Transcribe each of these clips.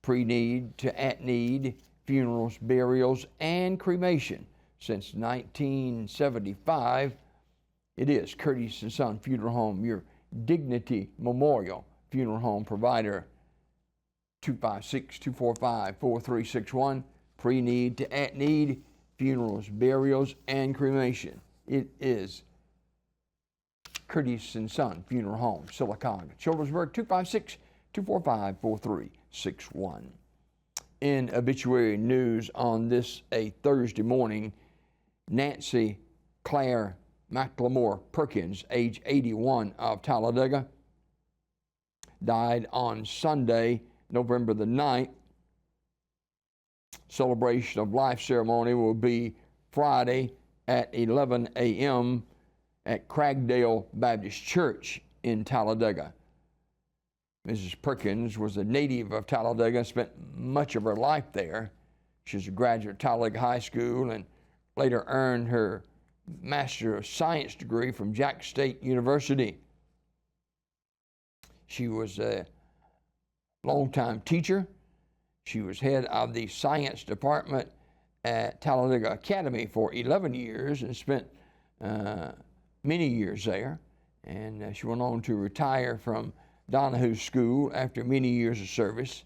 pre-need to at-need, funerals, burials, and cremation. Since 1975, it is Curtis & Son Funeral Home, your Dignity Memorial Funeral Home provider. 256-245-4361, pre-need to at-need, funerals, burials, and cremation. It is Curtis & Son Funeral Home, Sylacauga, Childersburg, 256-245-4361. In obituary news on this, a Thursday morning, Nancy Claire McLemore Perkins, age 81, of Talladega, died on Sunday, November the 9th. Celebration of life ceremony will be Friday at 11 a.m. at Cragdale Baptist Church in Talladega. Mrs. Perkins was a native of Talladega and spent much of her life there. She was a graduate of Talladega High School and later earned her Master of Science degree from Jack State University. She was a longtime teacher. She was head of the science department at Talladega Academy for 11 years and spent many years there. And she went on to retire from Donahue School after many years of service.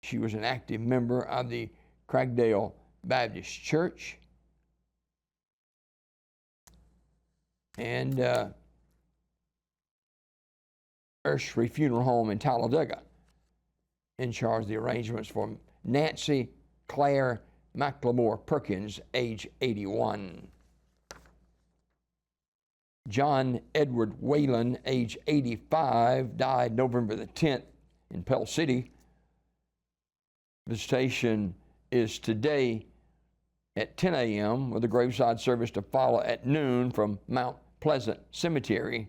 She was an active member of the Cragdale Baptist Church. And Ursery Funeral Home in Talladega, in charge of the arrangements for Nancy Claire McLemore Perkins, age 81. John Edward Whalen, age 85, died November the 10th in Pell City. Visitation is today at 10 a.m. with a graveside service to follow at noon from Mount Pleasant Cemetery.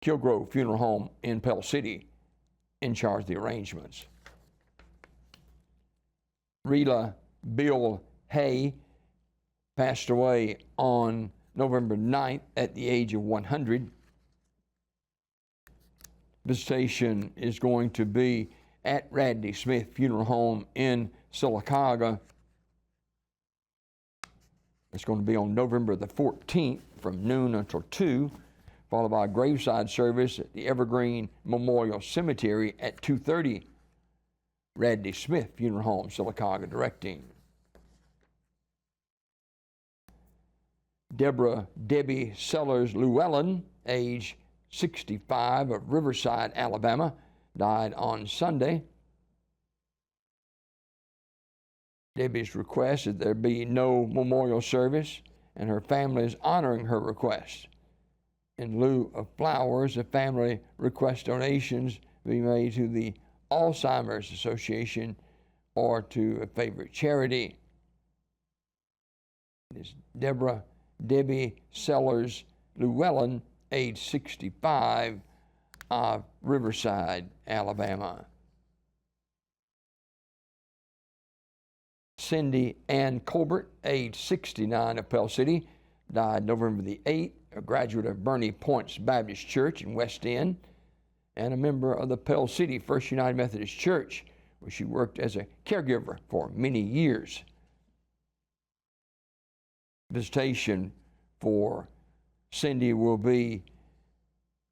Kilgrove Funeral Home in Pell City, in charge of the arrangements. Rela Bill Hay passed away on November 9th at the age of 100. Visitation is going to be at Radley Smith Funeral Home in Sylacauga. It's going to be on November the 14th from noon until 2, followed by a graveside service at the Evergreen Memorial Cemetery at 2:30. Radley Smith Funeral Home, Sylacauga, directing. Debbie Sellers Llewellyn, age 65, of Riverside, Alabama, died on Sunday. Debbie's requested there be no memorial service, and her family is honoring her request. In lieu of flowers, the family requests donations be made to the Alzheimer's Association or to a favorite charity. It is Debbie Sellers Llewellyn, age 65, of Riverside, Alabama. Cindy Ann Colbert, age 69, of Pell City, died November the 8th, a graduate of Bernie Points Baptist Church in West End and a member of the Pell City First United Methodist Church, where she worked as a caregiver for many years. Visitation for Cindy will be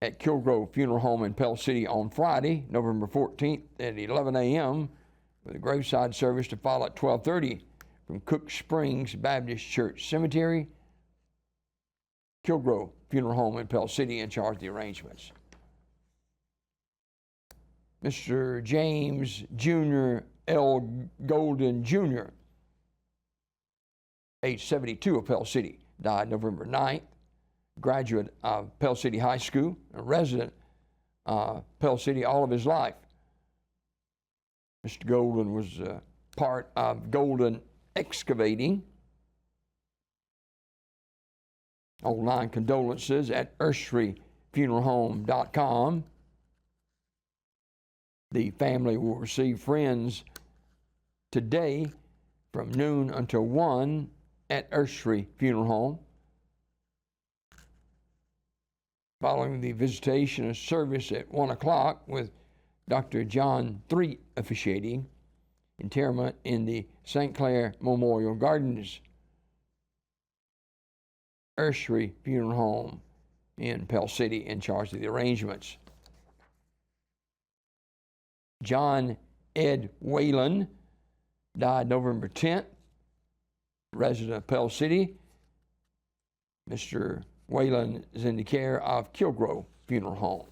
at Kilgrove Funeral Home in Pell City on Friday, November 14th at 11 a.m. with a graveside service to follow at 12:30 from Cook Springs Baptist Church Cemetery. Kilgrove Funeral Home in Pell City, in charge of the arrangements. Mr. James Jr. L. Golden Jr., age 72, of Pell City, died November 9th. Graduate of Pell City High School, a resident of Pell City all of his life. Mr. Golden was part of Golden Excavating. Online condolences at urseryfuneralhome.com. The family will receive friends today from noon until 1 at Ursery Funeral Home. Following the visitation, a service at 1 o'clock with Dr. John Threet officiating, interment in the St. Clair Memorial Gardens Ursary Funeral Home in Pell City in charge of the arrangements. John Ed Whalen died November 10th, resident of Pell City. Mr. Whalen is in the care of Kilgrove Funeral Home.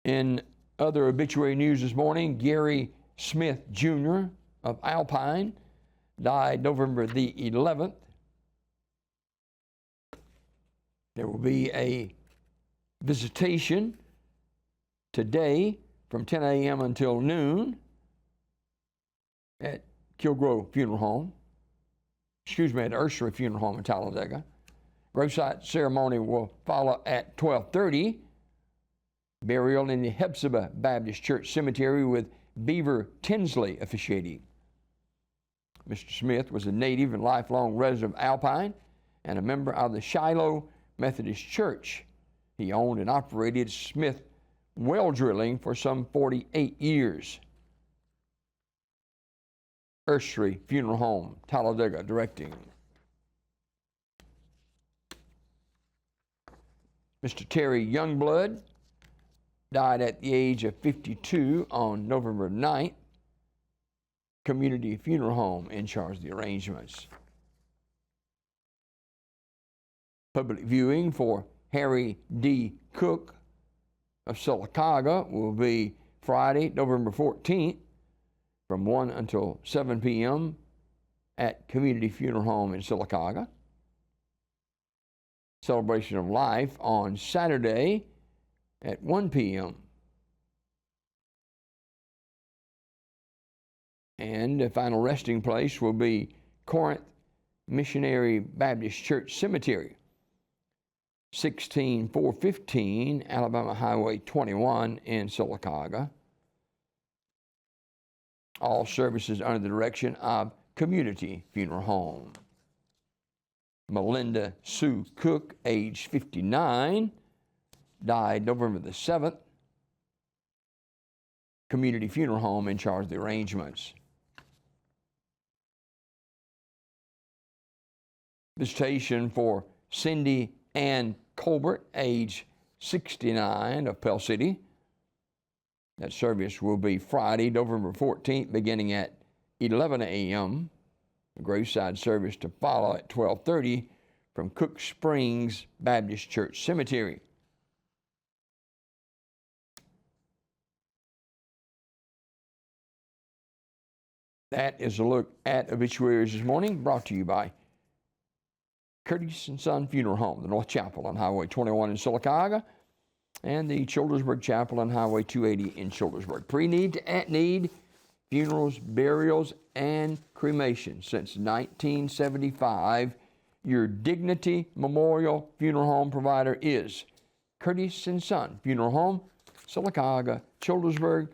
In other obituary news this morning, Gary Smith Jr. of Alpine died November the 11th. There will be a visitation today from 10 a.m. until noon at Kilgrove Funeral Home. At Ursary Funeral Home in Talladega. Gravesite ceremony will follow at 12:30. Burial in the Hephzibah Baptist Church Cemetery with Beaver Tinsley officiating. Mr. Smith was a native and lifelong resident of Alpine and a member of the Shiloh Methodist Church. He owned and operated Smith Well Drilling for some 48 years. Ursary Funeral Home, Talladega, directing. Mr. Terry Youngblood died at the age of 52 on November 9th. Community Funeral Home in charge of the arrangements. Public viewing for Harry D. Cook of Sylacauga will be Friday, November 14th from 1 until 7 p.m. at Community Funeral Home in Sylacauga. Celebration of Life on Saturday at 1 p.m. And the final resting place will be Corinth Missionary Baptist Church Cemetery, 16415 Alabama Highway 21 in Sylacauga. All services under the direction of Community Funeral Home. Melinda Sue Cook, age 59, died November the 7th. Community Funeral Home in charge of the arrangements. Visitation for Cindy Ann Colbert, age 69, of Pell City. That service will be Friday, November 14th, beginning at 11 a.m. The graveside service to follow at 12:30 from Cook Springs Baptist Church Cemetery. That is a look at obituaries this morning, brought to you by Curtis & Son Funeral Home, the North Chapel on Highway 21 in Sylacauga, and the Childersburg Chapel on Highway 280 in Childersburg. Pre-need to at-need funerals, burials, and cremation. Since 1975, your Dignity Memorial Funeral Home provider is Curtis & Son Funeral Home, Sylacauga, Childersburg,